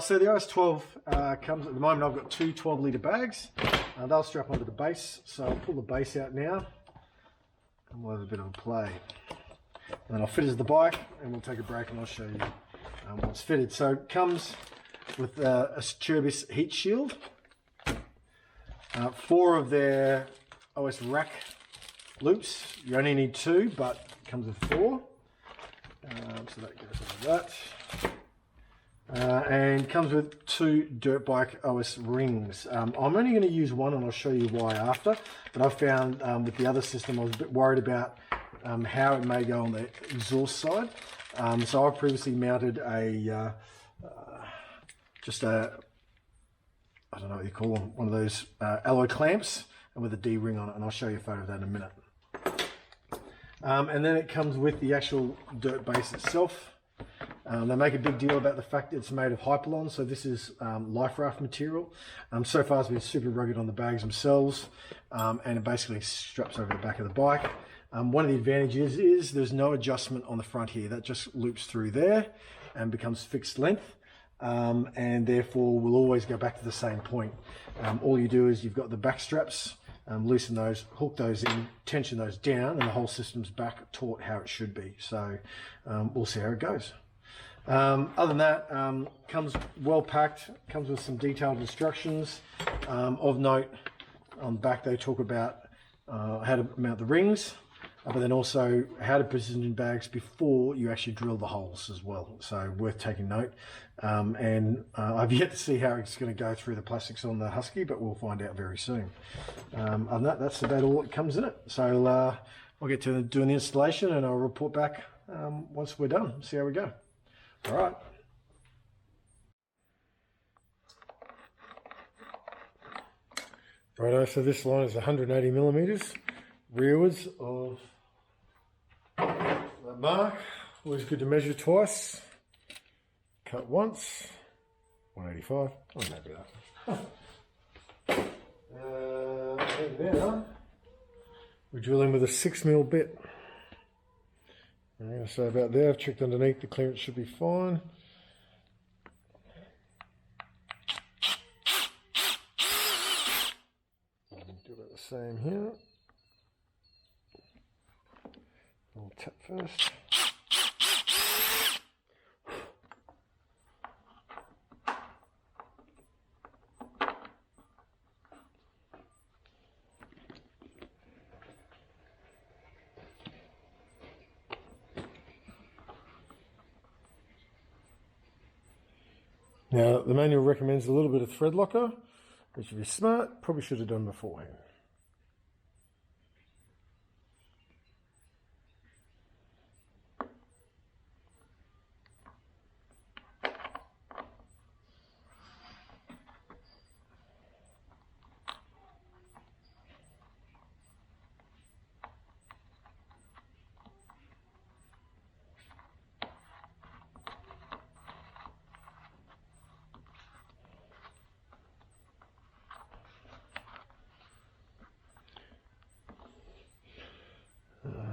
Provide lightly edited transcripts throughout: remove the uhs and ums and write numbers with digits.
Alright, so the OS 12 comes, at the moment I've got two 12-litre bags. They'll strap onto the base, so I'll pull the base out now and we'll have a bit of a play. And then I'll fit it to the bike and we'll take a break and I'll show you what's fitted. So it comes with a Turbis heat shield, 4 of their OS rack loops. You only need 2, but it comes with 4. So that goes like that. And comes with 2 dirt bike OS rings. I'm only going to use one and I'll show you why after, but I found with the other system I was a bit worried about how it may go on the exhaust side. So I've previously mounted a I don't know what you call them, one of those alloy clamps and with a D ring on it, and I'll show you a photo of that in a minute. And then it comes with the actual dirt base itself. They make a big deal about the fact that it's made of Hyperlon, so this is life raft material. So far it's been super rugged on the bags themselves, and it basically straps over the back of the bike. One of the advantages is there's no adjustment on the front here. That just loops through there and becomes fixed length, and therefore will always go back to the same point. All you do is you've got the back straps, loosen those, hook those in, tension those down, and the whole system's back taut how it should be. So we'll see how it goes. Other than that, comes well packed, comes with some detailed instructions. Of note, on the back they talk about how to mount the rings, but then also how to position bags before you actually drill the holes as well. So worth taking note. And I've yet to see how it's going to go through the plastics on the Husky, but we'll find out very soon. Other than that, that's about all that comes in it. So I'll get to doing the installation and I'll report back once we're done, see how we go. All right. Righto, so this line is 180 millimeters rearwards of that mark. Always good to measure twice. Cut once. 185. I'm happy with that. And now we're drilling with a 6mm bit. I'm going to say about there, I've checked underneath, the clearance should be fine. Do about the same here. I'll tap first. Now, the manual recommends a little bit of thread locker, which if you're smart, probably should have done beforehand.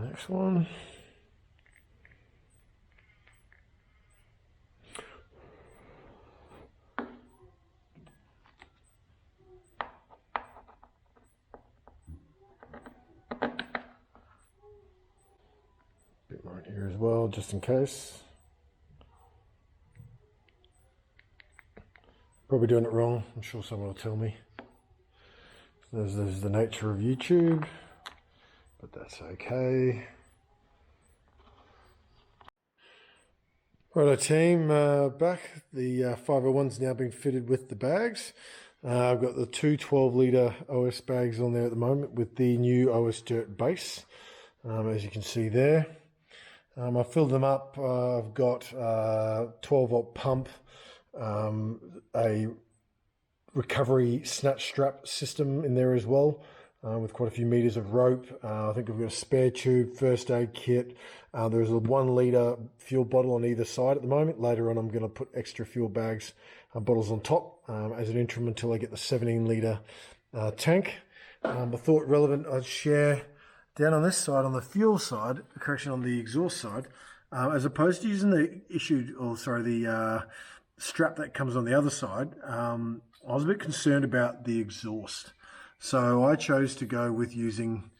Next one. Bit right here as well, just in case. Probably doing it wrong. I'm sure someone will tell me. There's the nature of YouTube. But that's okay. Righto team, back. The 501's now been fitted with the bags. I've got the two 12-litre OS bags on there at the moment with the new OS Dirt Base, as you can see there. I filled them up. I've got a 12-volt pump, a recovery snatch strap system in there as well. With quite a few meters of rope. I think we've got a spare tube, first aid kit. There's a 1 litre fuel bottle on either side at the moment. Later on I'm going to put extra fuel bags bottles on top as an interim until I get the 17-litre tank. I thought relevant I'd share down on this side, on the fuel side, on the exhaust side, as opposed to using the strap that comes on the other side, I was a bit concerned about the exhaust. So I chose to go with using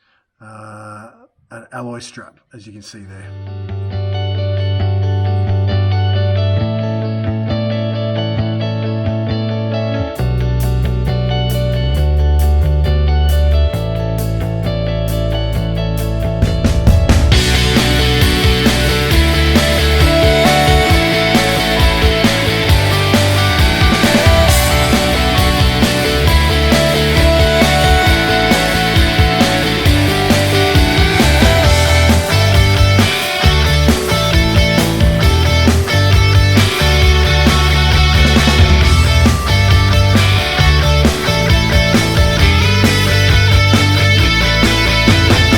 an alloy strap, as you can see there.